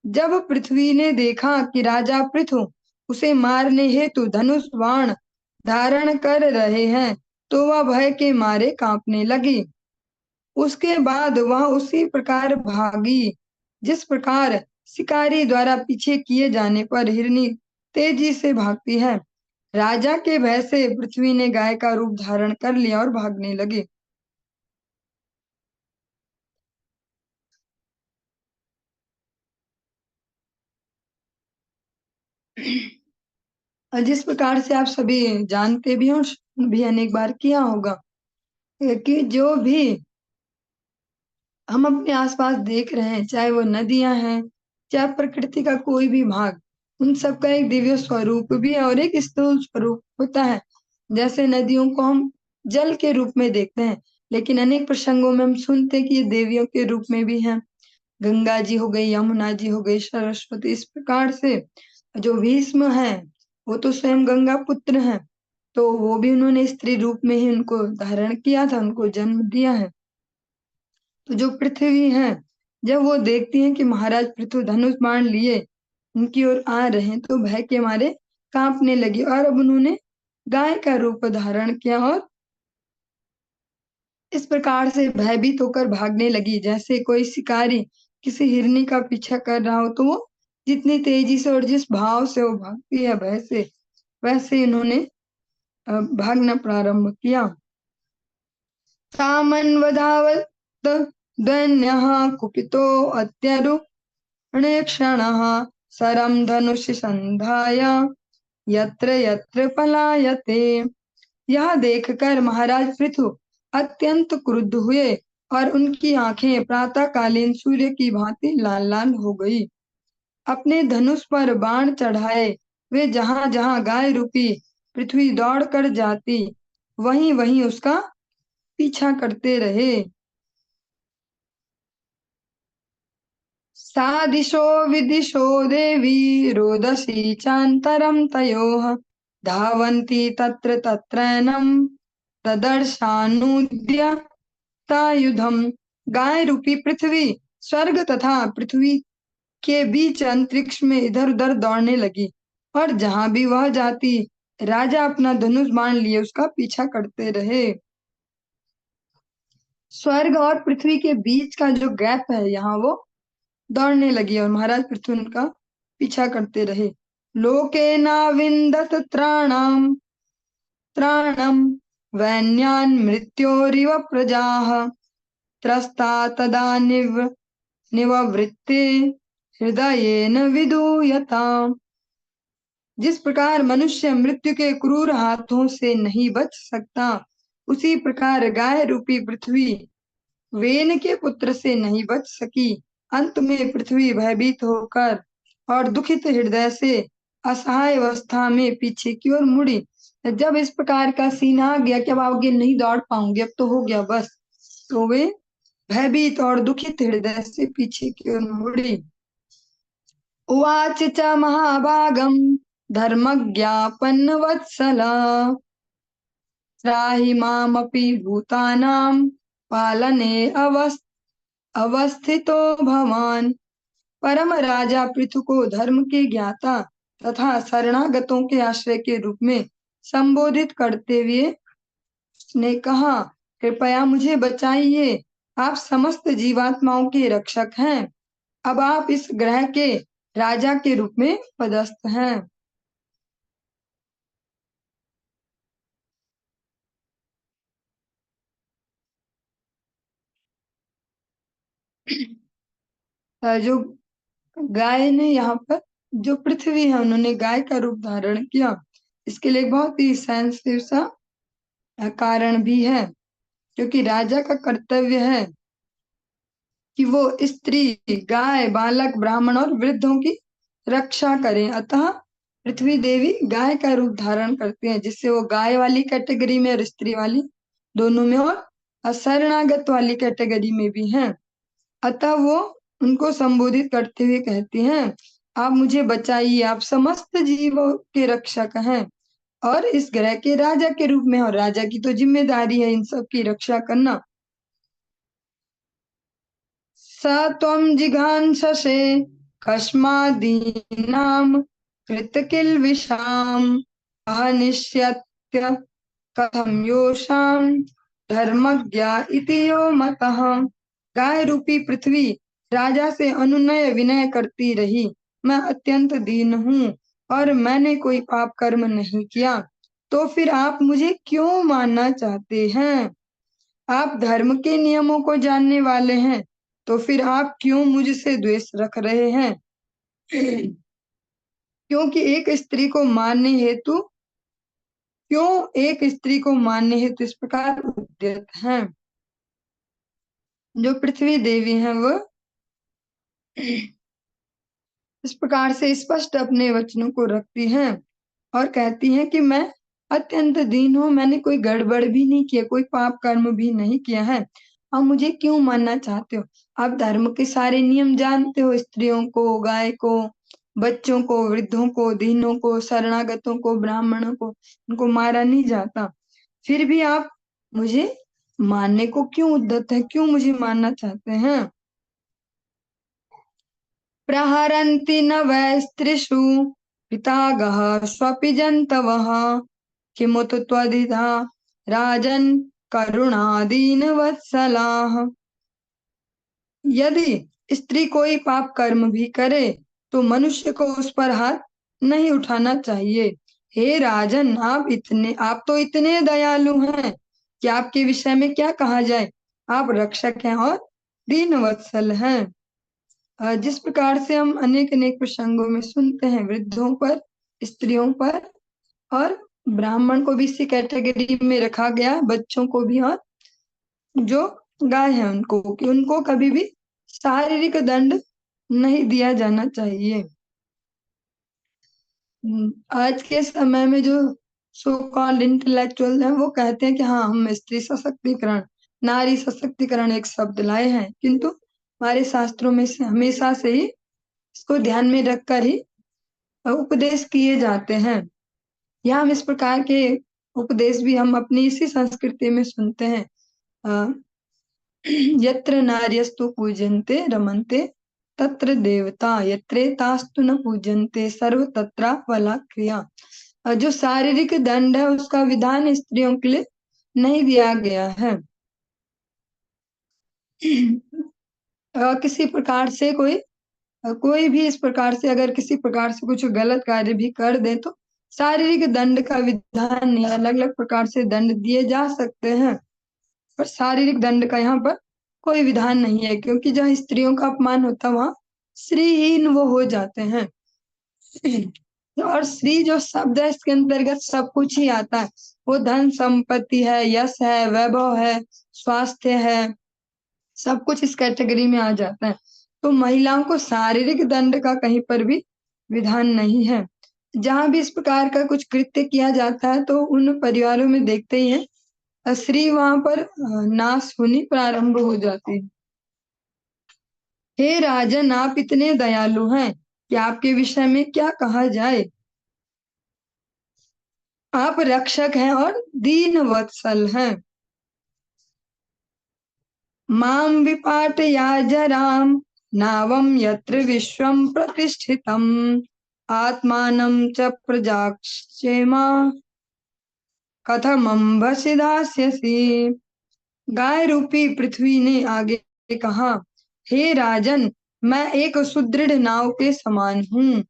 जब पृथ्वी ने देखा कि राजा पृथु उसे मारने हेतु धनुष बाण धारण कर रहे हैं, तो वह भय के मारे कांपने लगी। उसके बाद वह उसी प्रकार भागी जिस प्रकार शिकारी द्वारा पीछे किए जाने पर हिरनी तेजी से भागती है। राजा के भय से पृथ्वी ने गाय का रूप धारण कर लिया और भागने लगे। और जिस प्रकार से आप सभी जानते भी हो और सुन भी अनेक बार किया होगा कि जो भी हम अपने आसपास देख रहे हैं, चाहे वो नदियां हैं, चाहे प्रकृति का कोई भी भाग, उन सब का एक दिव्य स्वरूप भी है और एक स्थूल स्वरूप होता है। जैसे नदियों को हम जल के रूप में देखते हैं, लेकिन अनेक प्रसंगों में हम सुनते हैं कि ये देवियों के रूप में भी हैं। गंगा जी हो गई, यमुना जी हो गई, सरस्वती, इस प्रकार से जो भीष्म है वो तो स्वयं गंगा पुत्र हैं, तो वो भी उन्होंने स्त्री रूप में ही उनको धारण किया था, उनको जन्म दिया है। तो जो पृथ्वी है, जब वो देखती है कि महाराज पृथु धनुष बाण लिए उनकी ओर आ रहे हैं, तो भय के मारे कांपने लगी और अब उन्होंने गाय का रूप धारण किया और इस प्रकार से भयभीत होकर भागने लगी। जैसे कोई शिकारी किसी हिरनी का पीछा कर रहा हो, तो वो जितनी तेजी से और जिस भाव से वो भागती है भय से, वैसे इन्होंने भागना प्रारंभ किया। तामन्वधावत् दैन्यः कुपितो अत्यरुणेक्षणः सरं धनुषि संधाय यत्र यत्र पलायते। यह देखकर महाराज पृथु अत्यंत क्रुद्ध हुए और उनकी आंखें प्रातःकालीन सूर्य की भांति लाल लाल हो गई। अपने धनुष पर बाण चढ़ाए वे जहां जहां गाय रूपी पृथ्वी दौड़ कर जाती, वहीं वहीं उसका पीछा करते रहे। सा दिशो विदिशो देवी रोदसी चान्तरं तयोः धावन्ती तत्र तत्रैनं ददर्शानुद्य तायुधम। गाय रूपी पृथ्वी स्वर्ग तथा पृथ्वी के बीच अंतरिक्ष में इधर उधर दौड़ने लगी और जहां भी वह जाती, राजा अपना धनुष बाण लिए उसका पीछा करते रहे। स्वर्ग और पृथ्वी के बीच का जो गैप है, यहाँ वो दौड़ने लगी और महाराज पृथ्वी उनका पीछा करते रहे। लोके नाविंदत त्राणम त्राणम वैन्यान मृत्योरिव प्रजाः त्रस्ता तदा निववृत्ते हृदयेन विदूयता। जिस प्रकार मनुष्य मृत्यु के क्रूर हाथों से नहीं बच सकता, उसी प्रकार गाय रूपी पृथ्वी वेन के पुत्र से नहीं बच सकी। अंत में पृथ्वी भयभीत होकर और दुखित हृदय से असहाय अवस्था में पीछे की ओर मुड़ी। जब इस प्रकार का सीन आ गया कि अब आगे नहीं दौड़ पाऊंगी, अब तो हो गया बस, तो वे भयभीत और दुखित हृदय से पीछे की ओर मुड़ी। उवाच च महाभागम धर्मज्ञापन्न वत्सला त्राहि मामपि भूतानां पालने अवस्थितो भवान। परम राजा पृथु को धर्म के ज्ञाता तथा शरणागतों के आश्रय के रूप में संबोधित करते हुए ने कहा, कृपया मुझे बचाइए, आप समस्त जीवात्माओं के रक्षक हैं। अब आप इस ग्रह के राजा के रूप में पदस्थ हैं। जो गाय ने यहाँ पर, जो पृथ्वी है, उन्होंने गाय का रूप धारण किया, इसके लिए बहुत ही सेंसिटिव सा कारण भी है, क्योंकि राजा का कर्तव्य है कि वो स्त्री, गाय, बालक, ब्राह्मण और वृद्धों की रक्षा करें। अतः पृथ्वी देवी गाय का रूप धारण करती हैं, जिससे वो गाय वाली कैटेगरी में और स्त्री वाली दोनों में और अशरणागत वाली कैटेगरी में भी हैं। अतः वो उनको संबोधित करते हुए कहती हैं, आप मुझे बचाइए, आप समस्त जीवों के रक्षक हैं और इस ग्रह के राजा के रूप में, और राजा की तो जिम्मेदारी है इन सब की रक्षा करना। स त्वं जिघांससे कस्मादीनां कृतकिल्बिषाम् अहनिष्यत्य कथम योषाम् धर्मज्ञा इति यो मतः। गाय रूपी पृथ्वी राजा से अनुनय विनय करती रही, मैं अत्यंत दीन हूँ, और मैंने कोई पाप कर्म नहीं किया, तो फिर आप मुझे क्यों मानना चाहते हैं? आप धर्म के नियमों को जानने वाले हैं, तो फिर आप क्यों मुझसे द्वेष रख रहे हैं? क्योंकि एक स्त्री को मारने हेतु क्यों एक स्त्री को मारने हेतु इस प्रकार उद्यत हैं? जो पृथ्वी देवी हैं वो इस प्रकार से स्पष्ट अपने वचनों को रखती हैं और कहती हैं कि मैं अत्यंत दीन हूँ, मैंने कोई गड़बड़ भी नहीं किया, कोई पाप कर्म भी नहीं किया है। आप मुझे क्यों मानना चाहते हो? आप धर्म के सारे नियम जानते हो, स्त्रियों को, गाय को, बच्चों को, वृद्धों को, दीनों को, शरणागतों को, ब्राह्मणों को उनको मारा नहीं जाता, फिर भी आप मुझे मारने को क्यों उद्यत है, क्यों मुझे मारना चाहते हैं? प्रहरन्ति न वै स्त्रीषु पितागह स्वपि जन्तवः किमुत त्वदिधा राजन् करुणादीनवत्सलाः। यदि स्त्री कोई पाप कर्म भी करे तो मनुष्य को उस पर हाथ नहीं उठाना चाहिए। हे राजन, आप तो इतने दयालु हैं कि आपके विषय में क्या कहा जाए। आप रक्षक हैं और दीन वत्सल हैं। जिस प्रकार से हम अनेक अनेक प्रसंगों में सुनते हैं, वृद्धों पर, स्त्रियों पर और ब्राह्मण को भी इसी कैटेगरी में रखा गया, बच्चों को भी, और जो गाय है उनको, कि उनको कभी भी शारीरिक दंड नहीं दिया जाना चाहिए। आज के समय में जो सो कॉल्ड इंटेलेक्चुअल हैं वो कहते हैं कि हाँ, हम स्त्री सशक्तिकरण, नारी सशक्तिकरण एक शब्द लाए हैं, किंतु हमारे शास्त्रों में से हमेशा से ही इसको ध्यान में रखकर ही उपदेश किए जाते हैं। या हम इस प्रकार के उपदेश भी हम अपनी इसी संस्कृति में सुनते हैं। अ, यत्र नार्यस्तु पूजन्ते रमन्ते तत्र देवता, यत्रेतास्तु न पूजन्ते सर्व तत्रापला क्रिया। जो शारीरिक दंड है उसका विधान स्त्रियों के लिए नहीं दिया गया है। किसी प्रकार से कोई भी इस प्रकार से अगर किसी प्रकार से कुछ गलत कार्य भी कर दे तो शारीरिक दंड का विधान नहीं, अलग अलग प्रकार से दंड दिए जा सकते हैं, पर शारीरिक दंड का यहाँ पर कोई विधान नहीं है, क्योंकि जहाँ स्त्रियों का अपमान होता है वहां श्रीहीन वो हो जाते हैं। और श्री जो शब्द है इसके अंतर्गत सब कुछ ही आता है। वो धन संपत्ति है, यश है, वैभव है, स्वास्थ्य है, सब कुछ इस कैटेगरी में आ जाता है। तो महिलाओं को शारीरिक दंड का कहीं पर भी विधान नहीं है। जहां भी इस प्रकार का कुछ कृत्य किया जाता है तो उन परिवारों में देखते ही है स्त्री वहां पर नाश होनी प्रारंभ हो जाती है। हे राजन, आप इतने दयालु हैं कि आपके विषय में क्या कहा जाए। आप रक्षक हैं और दीन वत्सल हैं। माम विपाटया जराम नावम यत्र विश्वम प्रतिष्ठितम आत्मानं च प्रजाक्षेमा कथमं भसि दास्यसि। गाय रूपी पृथ्वी ने आगे कहा, हे राजन, मैं एक सुदृढ़ नाव के समान हूँ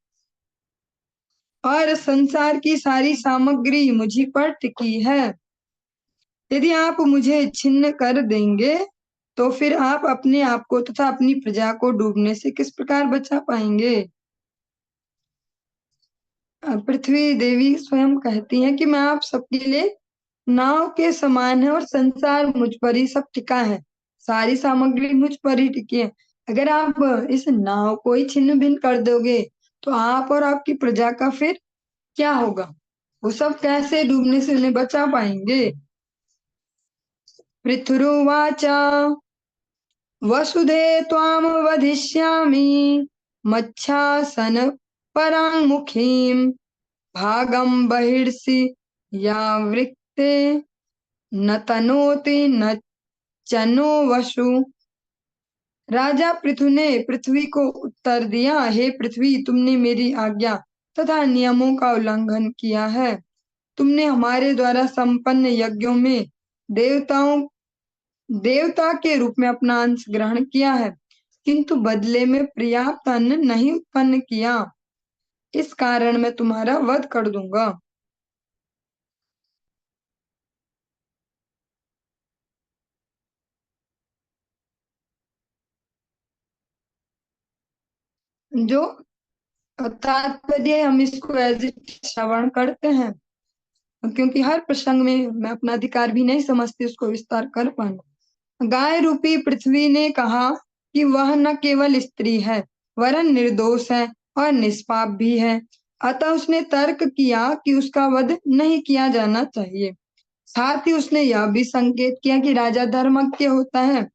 और संसार की सारी सामग्री मुझी पर टिकी है। यदि आप मुझे छिन्न कर देंगे तो फिर आप अपने आप को तथा अपनी प्रजा को डूबने से किस प्रकार बचा पाएंगे? पृथ्वी देवी स्वयं कहती हैं कि मैं आप सबके लिए नाव के समान है और संसार मुझ पर ही सब टिका है, सारी सामग्री मुझ पर ही टिकी है। अगर आप इस नाव को ही छिन्न भिन्न कर दोगे तो आप और आपकी प्रजा का फिर क्या होगा? वो सब कैसे डूबने से उन्हें बचा पाएंगे? पृथुरुवाच वसुधे त्वाम वधिष्यामि मच्छासन पराङ्मुखीं भागं बहिर्षि या वृक्ते न तनोति न चनो वसु। राजा पृथु ने पृथ्वी को उत्तर दिया, हे पृथ्वी, तुमने मेरी आज्ञा तथा नियमों का उल्लंघन किया है। तुमने हमारे द्वारा संपन्न यज्ञों में देवता के रूप में अपना अंश ग्रहण किया है, किंतु बदले में पर्याप्त अन्न नहीं उत्पन्न किया। इस कारण मैं तुम्हारा वध कर दूंगा। जो तात्पर्य है, हम इसको एज इट श्रवण करते हैं, क्योंकि हर प्रसंग में मैं अपना अधिकार भी नहीं समझती उसको विस्तार कर पाना। गाय रूपी पृथ्वी ने कहा कि वह न केवल स्त्री है, वरन निर्दोष है और निष्पाप भी है। अतः उसने तर्क किया कि उसका वध नहीं किया जाना चाहिए। साथ ही उसने यह भी संकेत किया कि राजा धर्मज्ञ होता है,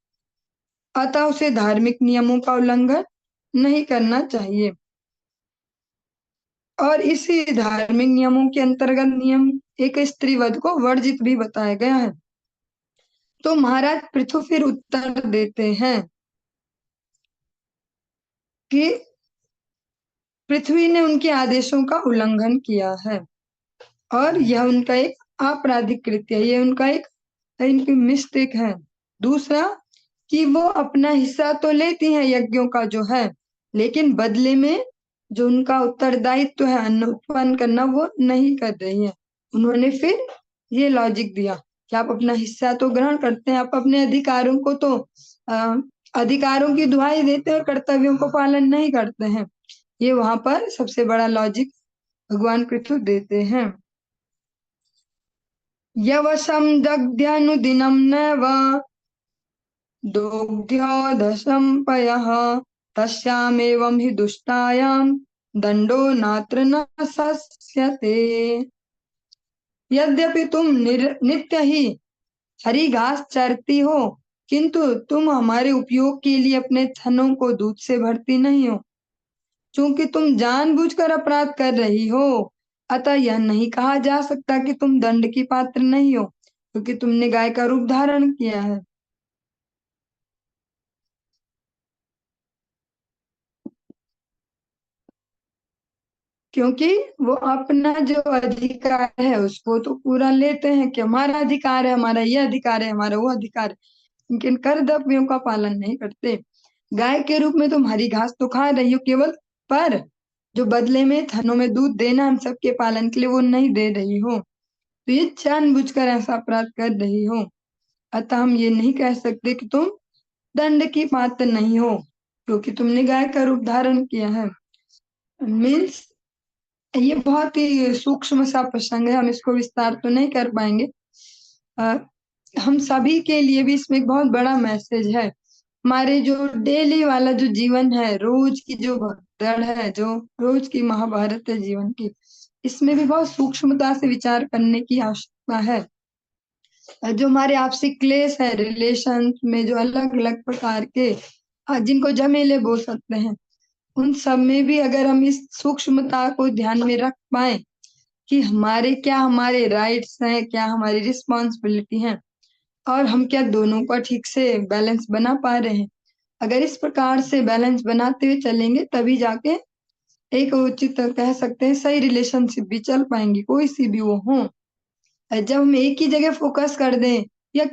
अतः उसे धार्मिक नियमों का उल्लंघन नहीं करना चाहिए। और इसी धार्मिक नियमों के अंतर्गत नियम एक स्त्री वध को वर्जित भी बताया गया है। तो महाराज पृथु फिर उत्तर देते हैं कि पृथ्वी ने उनके आदेशों का उल्लंघन किया है और यह उनका एक आपराधिक कृत्य है, ये उनका एक इनकी मिस्टेक है। दूसरा कि वो अपना हिस्सा तो लेती हैं यज्ञों का जो है, लेकिन बदले में जो उनका उत्तरदायित्व है अन्न उत्पन्न करना वो नहीं कर रही है। उन्होंने फिर ये लॉजिक दिया कि आप अपना हिस्सा तो ग्रहण करते हैं, आप अपने अधिकारों को तो अ, अधिकारों की दुहाई देते हैं और कर्तव्यों को पालन नहीं करते हैं। ये वहां पर सबसे बड़ा लॉजिक भगवान पृथु देते हैं। यवशं दग्ध्यनुदिनं नैव दोग्ध्योदशं पयः तस्यामेवं हि दुष्टायां दंडो नात्र न शस्यते। यद्यपि तुम नित्य ही हरी घास चरती हो, किंतु तुम हमारे उपयोग के लिए अपने थनों को दूध से भरती नहीं हो। चूंकि तुम जानबूझकर अपराध कर रही हो, अतः यह नहीं कहा जा सकता कि तुम दंड की पात्र नहीं हो, क्योंकि तुमने गाय का रूप धारण किया है। क्योंकि वो अपना जो अधिकार है उसको तो पूरा लेते हैं कि हमारा अधिकार है, हमारा ये अधिकार है, हमारा वो अधिकार है, लेकिन कर्तव्यों का पालन नहीं करते। गाय के रूप में तुम हरी घास तो खा रही हो केवल, पर जो बदले में थनों में दूध देना हम सबके पालन के लिए वो नहीं दे रही हो। तो ये जानबूझकर ऐसा अपराध कर रही हो, अतः हम ये नहीं कह सकते कि तुम दंड की पात्र नहीं हो, क्योंकि तुमने गाय का रूप धारण किया है। मीन्स ये बहुत ही सूक्ष्म सा प्रसंग है, हम इसको विस्तार तो नहीं कर पाएंगे। अ, हम सभी के लिए भी इसमें एक बहुत बड़ा मैसेज है। हमारे जो डेली वाला जो जीवन है, रोज की जो भगदड़ है, जो रोज की महाभारत है जीवन की, इसमें भी बहुत सूक्ष्मता से विचार करने की आवश्यकता है। जो हमारे आपसी क्लेश है, रिलेशन में जो अलग अलग प्रकार के जिनको झमेले बोल सकते हैं, उन सब में भी अगर हम इस सूक्ष्मता को ध्यान में रख पाए कि हमारे क्या हमारे राइट्स हैं, क्या हमारी रिस्पॉन्सिबिलिटी हैं, और हम क्या दोनों का ठीक से बैलेंस बना पा रहे हैं। अगर इस प्रकार से बैलेंस बनाते हुए चलेंगे तभी जाके एक उचित कह सकते हैं सही रिलेशनशिप भी चल पाएंगी, कोई सी भी वो हो। जब हम एक ही जगह फोकस कर दें या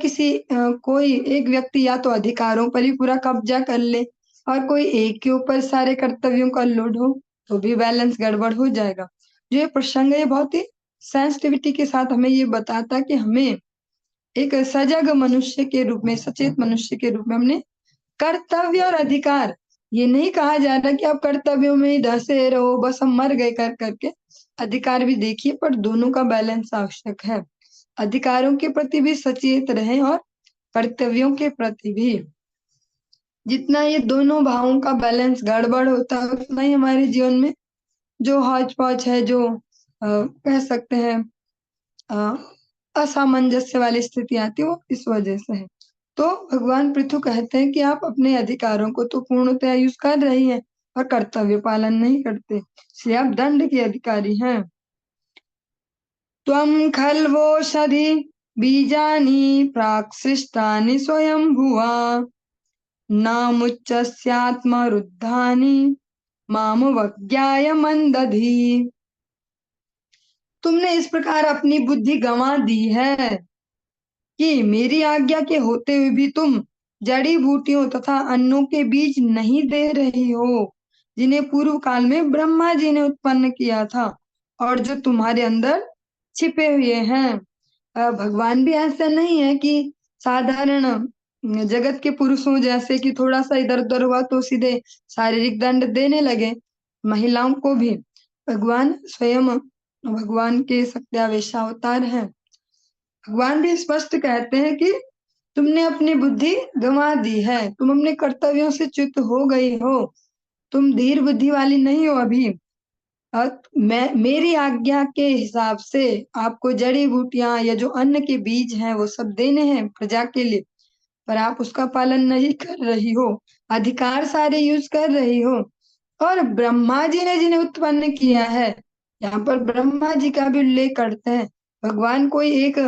कोई एक व्यक्ति या तो अधिकारों पर ही पूरा कब्जा कर ले और कोई एक के ऊपर सारे कर्तव्यों का लोड हो, तो भी बैलेंस गड़बड़ हो जाएगा। जो ये प्रसंग है ये बहुत ही सेंसिटिविटी के साथ हमें ये बताता कि हमें एक सजग मनुष्य के रूप में, सचेत मनुष्य के रूप में हमने कर्तव्य और अधिकार, ये नहीं कहा जा रहा कि आप कर्तव्यों में ही धसे रहो बस हम मर गए कर करके। अधिकार भी देखिए, पर दोनों का बैलेंस आवश्यक है। अधिकारों के प्रति भी सचेत रहें और कर्तव्यों के प्रति भी। जितना ये दोनों भावों का बैलेंस गड़बड़ होता है, उतना ही हमारे जीवन में जो हौच पौच है, जो कह सकते हैं अ, असामंजस्य वाली स्थिति आती है, वो इस वजह से है। तो भगवान पृथु कहते हैं कि आप अपने अधिकारों को तो पूर्णतः यूज कर रही हैं और कर्तव्य पालन नहीं करते, इसलिए आप दंड के अधिकारी हैं। त्वं खल्वोषधि बीजानि प्राक्सृष्टानि स्वयंभुवा नामुच्चस्यात्मरुद्धानि मामवज्ञाय मंदधि। तुमने इस प्रकार अपनी बुद्धि गंवा दी है कि मेरी आज्ञा के होते हुए भी तुम जड़ी बूटियों तथा अन्नों के बीज नहीं दे रही हो। जिन्हें पूर्व काल में ब्रह्मा जी ने उत्पन्न किया था और जो तुम्हारे अंदर छिपे हुए हैं। भगवान भी ऐसा नहीं है कि साधारण जगत के पुरुषों जैसे कि थोड़ा सा इधर उधर हुआ तो सीधे शारीरिक दंड देने लगे। महिलाओं को भी भगवान स्वयं भगवान के सत्यावेश अवतार हैं। भगवान भी स्पष्ट कहते हैं कि तुमने अपनी बुद्धि गंवा दी है, तुम अपने कर्तव्यों से च्युत हो गई हो, तुम धीर बुद्धि वाली नहीं हो अभी। मैं मेरी आज्ञा के हिसाब से आपको जड़ी बूटियां या जो अन्न के बीज हैं वो सब देने हैं प्रजा के लिए, पर आप उसका पालन नहीं कर रही हो, अधिकार सारे यूज कर रही हो। और ब्रह्मा जी ने जिन्हें उत्पन्न किया है, यहाँ पर ब्रह्मा जी का भी उल्लेख करते हैं। भगवान कोई एक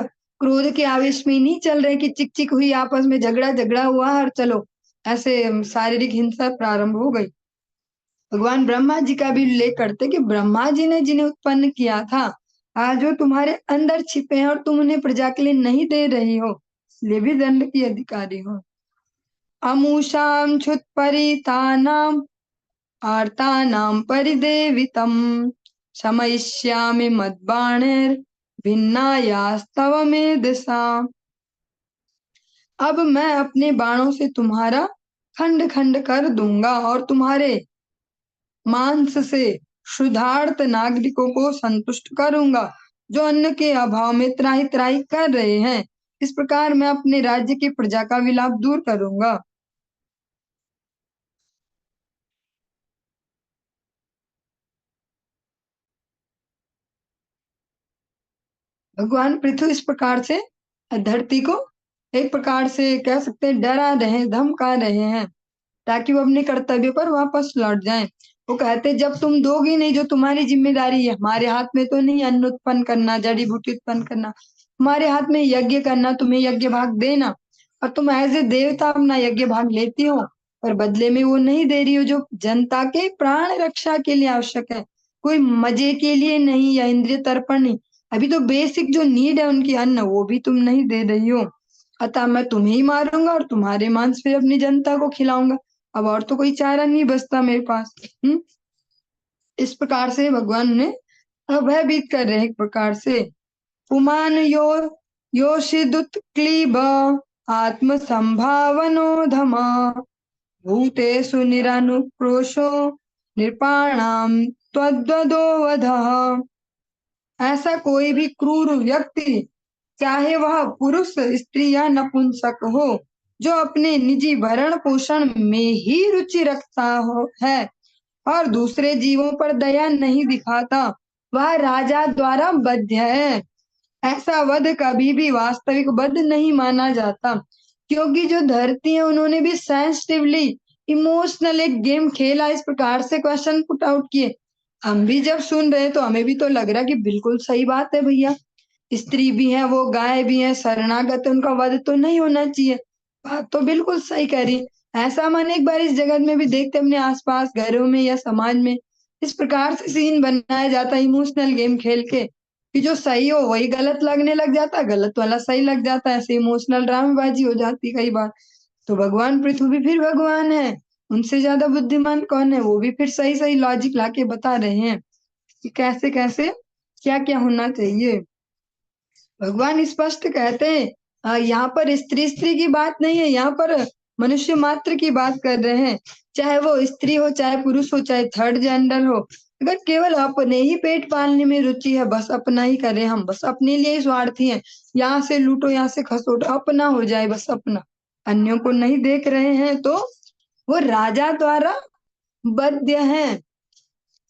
क्रोध के आवेश में नहीं चल रहे कि चिक चिक हुई आपस में, झगड़ा झगड़ा हुआ और चलो ऐसे शारीरिक हिंसा प्रारंभ हो गई। भगवान ब्रह्मा जी का भी उल्लेख करते कि ब्रह्मा जी ने जिन्हें उत्पन्न किया था, आज जो तुम्हारे अंदर छिपे हैं और तुम उन्हें प्रजा के लिए नहीं दे रही हो, इसलिए भी दंड की अधिकारी हो। अमूषाम क्षुत परितानाम आर्तानां परिदेवितम् शमयिष्यामि मद्बाणैर् भिन्नायास्तव मेधसा। अब मैं अपने बाणों से तुम्हारा खंड खंड कर दूंगा और तुम्हारे मांस से क्षुधार्त नागरिकों को संतुष्ट करूंगा जो अन्न के अभाव में त्राहि त्राहि कर रहे हैं। इस प्रकार मैं अपने राज्य की प्रजा का विलाप दूर करूंगा। भगवान पृथु इस प्रकार से धरती को एक प्रकार से कह सकते हैं डरा रहे, धमका रहे हैं ताकि वो अपने कर्तव्य पर वापस लौट जाएं। वो कहते जब तुम दोगी नहीं जो तुम्हारी जिम्मेदारी है, हमारे हाथ में तो नहीं अन्न उत्पन्न करना, जड़ी बूटी उत्पन्न करना, हमारे हाथ में यज्ञ करना, तुम्हें यज्ञ भाग देना, और तुम एज ए देवता अपना यज्ञ भाग लेती हो, पर बदले में वो नहीं दे रही हो जो जनता के प्राण रक्षा के लिए आवश्यक है, कोई मजे के लिए नहीं या इंद्रिय तर्पण नहीं। अभी तो बेसिक जो नीड है उनकी अन्न वो भी तुम नहीं दे रही हो, अतः मैं तुम्हें ही मारूंगा और तुम्हारे मांस फिर अपनी जनता को खिलाऊंगा। अब और तो कोई चारा नहीं बचता मेरे पास। इस प्रकार से भगवान ने भयभीत कर रहे हैं एक प्रकार से। पुमान योषिदुत क्लीब आत्म संभावनो धम भूतेषु निरनुक्रोशो नृपाणाम त्वद्वदो वधः। ऐसा कोई भी क्रूर व्यक्ति, चाहे वह पुरुष स्त्री या नपुंसक हो, जो अपने निजी भरण पोषण में ही रुचि रखता हो है और दूसरे जीवों पर दया नहीं दिखाता, वह राजा द्वारा वध है। ऐसा वध कभी भी वास्तविक वध नहीं माना जाता, क्योंकि जो धरती है उन्होंने भी सेंसिटिवली इमोशनल एक गेम खेला, इस प्रकार से क्वेश्चन पुट आउट किए। हम भी जब सुन रहे तो हमें भी तो लग रहा कि बिल्कुल सही बात है भैया, स्त्री भी है, वो गाय भी है, शरणागत है, उनका वध तो नहीं होना चाहिए। बात तो बिल्कुल सही कह रही। ऐसा हम एक बार इस जगत में भी देखते अपने आसपास घरों में या समाज में, इस प्रकार से सीन बनाया जाता है इमोशनल गेम खेल के कि जो सही हो वही गलत लगने लग जाता, गलत वाला सही लग जाता, ऐसे इमोशनल ड्रामेबाजी हो जाती कई बार। तो भगवान पृथ्वी भी फिर भगवान है, उनसे ज्यादा बुद्धिमान कौन है, वो भी फिर सही सही लॉजिक लाके बता रहे हैं कि कैसे कैसे क्या क्या होना चाहिए। भगवान स्पष्ट कहते हैं यहाँ पर स्त्री स्त्री की बात नहीं है, यहाँ पर मनुष्य मात्र की बात कर रहे हैं, चाहे वो स्त्री हो, चाहे पुरुष हो, चाहे थर्ड जेंडर हो। अगर केवल अपने ही पेट पालने में रुचि है, बस अपना ही करें, हम बस अपने लिए ही स्वार्थी हैं, यहाँ से लूटो यहाँ से खसोटो, अपना हो जाए बस अपना, अन्यों को नहीं देख रहे हैं, तो वो राजा द्वारा बद्ध हैं।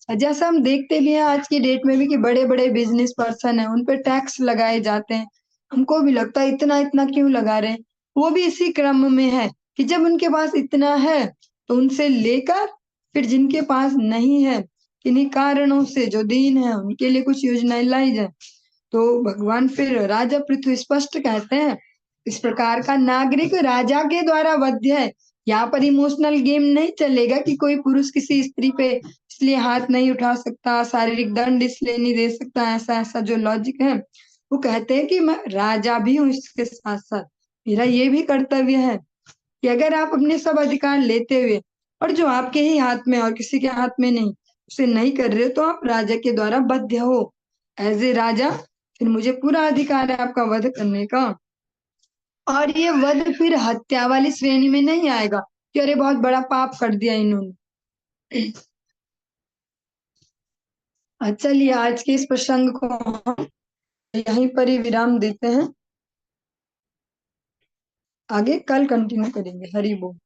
जैसा हम देखते भी हैं आज की डेट में भी कि बड़े बड़े बिजनेस पर्सन है, उन पे टैक्स लगाए जाते हैं। हमको भी लगता है इतना इतना क्यों लगा रहे हैं, वो भी इसी क्रम में है कि जब उनके पास इतना है तो उनसे लेकर फिर जिनके पास नहीं है, किन्हीं कारणों से जो दीन है उनके लिए कुछ योजनाएं लाई जाए। तो भगवान फिर राजा पृथु स्पष्ट कहते हैं इस प्रकार का नागरिक राजा के द्वारा वध्य है। यहाँ पर इमोशनल गेम नहीं चलेगा कि कोई पुरुष किसी स्त्री पे इसलिए हाथ नहीं उठा सकता, शारीरिक दंड इसलिए नहीं दे सकता, ऐसा ऐसा जो लॉजिक है। वो कहते हैं कि मैं राजा भी हूँ, इसके साथ साथ मेरा ये भी कर्तव्य है कि अगर आप अपने सब अधिकार लेते हुए और जो आपके ही हाथ में और किसी के हाथ में नहीं, उसे नहीं कर रहे हो तो आप राजा के द्वारा बद्ध हो। एज ए राजा फिर मुझे पूरा अधिकार है आपका वध करने का। और ये वध फिर हत्या वाली श्रेणी में नहीं आएगा कि अरे बहुत बड़ा पाप कर दिया इन्होंने। चलिए आज के इस प्रसंग को हम यहीं पर ही विराम देते हैं, आगे कल कंटिन्यू करेंगे। हरि बोल।